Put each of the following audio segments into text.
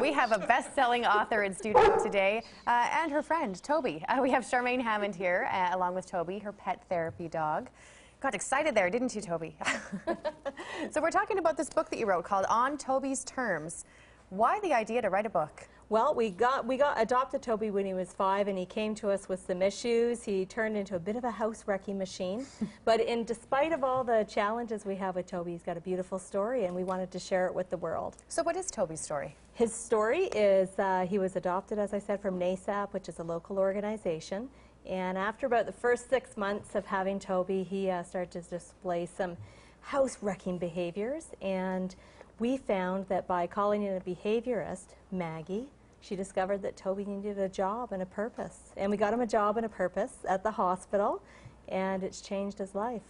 We have a best-selling author in studio today and her friend, Toby. We have Charmaine Hammond here, along with Toby, her pet therapy dog. Got excited there, didn't you, Toby? So we're talking about this book that you wrote called On Toby's Terms. Why the idea to write a book? Well, we adopted Toby when he was 5, and he came to us with some issues. He turned into a bit of a house wrecking machine. But despite of all the challenges we have with Toby, he's got a beautiful story, and we wanted to share it with the world. So what is Toby's story? His story is he was adopted, as I said, from NASAP, which is a local organization. And after about the first 6 months of having Toby, he started to display some house wrecking behaviors. And we found that by calling in a behaviorist, Maggie, she discovered that Toby needed a job and a purpose. And we got him a job and a purpose at the hospital, and it's changed his life.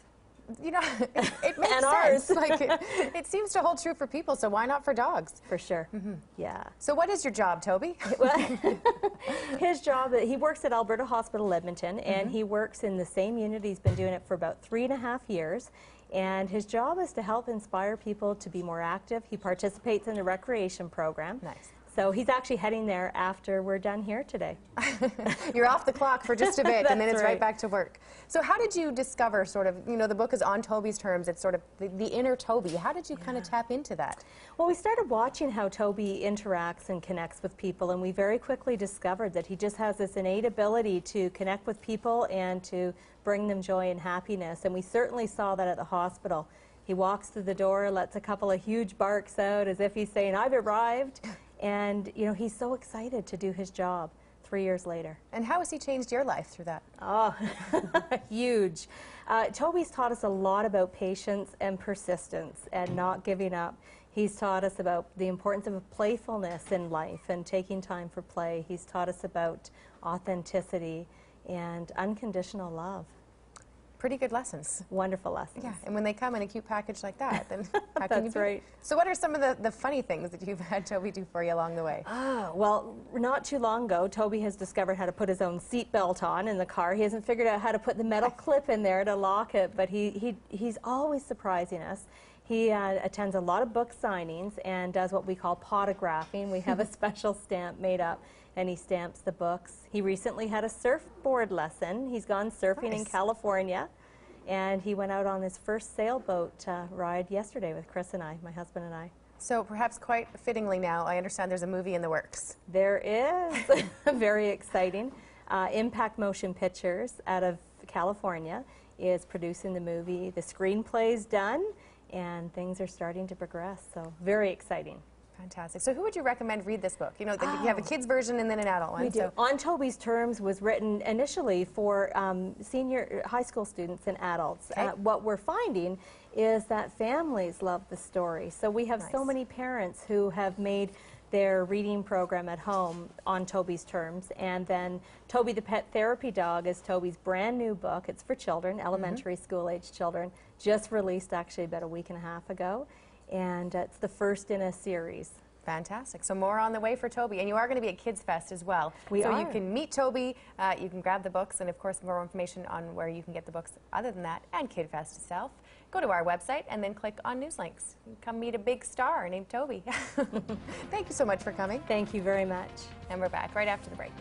You know, it makes and sense. Ours. Like it seems to hold true for people, so why not for dogs? For sure. Mm-hmm. Yeah. So what is your job, Toby? Well, his job, he works at Alberta Hospital, Edmonton, and he works in the same unit. He's been doing it for about 3.5 years. And his job is to help inspire people to be more active. He participates in the recreation program. Nice. So he's actually heading there after we're done here today. You're off the clock for just a bit, and then it's right. right back to work. So how did you discover sort of, you know, the book is On Toby's Terms, it's sort of the inner Toby. How did you kind of tap into that? Well, we started watching how Toby interacts and connects with people, and we very quickly discovered that he just has this innate ability to connect with people and to bring them joy and happiness, and we certainly saw that at the hospital. He walks through the door, lets a couple of huge barks out as if he's saying, "I've arrived." And, you know, he's so excited to do his job 3 years later. And how has he changed your life through that? Oh, huge. Toby's taught us a lot about patience and persistence and not giving up. He's taught us about the importance of playfulness in life and taking time for play. He's taught us about authenticity and unconditional love. Pretty good lessons. Wonderful lessons. Yeah, and when they come in a cute package like that, then how can you That's right. So what are some of the funny things that you've had Toby do for you along the way? Well, not too long ago, Toby has discovered how to put his own seat belt on in the car. He hasn't figured out how to put the metal clip in there to lock it, but he's always surprising us. He attends a lot of book signings and does what we call potographing. We have a special stamp made up, and he stamps the books. He recently had a surfboard lesson. He's gone surfing in California, and he went out on his first sailboat ride yesterday with Chris and I, my husband and I. So perhaps quite fittingly now, I understand there's a movie in the works. There is. Very exciting. Impact Motion Pictures out of California is producing the movie. The screenplay's done, and things are starting to progress, so very exciting. Fantastic. So who would you recommend read this book? You know, you have a kid's version and then an adult one. We do. So. On Toby's Terms was written initially for senior high school students and adults. Okay. What we're finding is that families love the story. So we have so many parents who have made their reading program at home on Toby's Terms, and then Toby the Pet Therapy Dog is Toby's brand new book. It's for children, elementary school age children, just released actually about a week and a half ago, and it's the first in a series. Fantastic. So more on the way for Toby, and you are going to be at Kids Fest as well. So you can meet Toby, you can grab the books, and of course more information on where you can get the books other than that, and Kid Fest itself. Go to our website and then click on news links. Come meet a big star named Toby. Thank you so much for coming. Thank you very much. And we're back right after the break.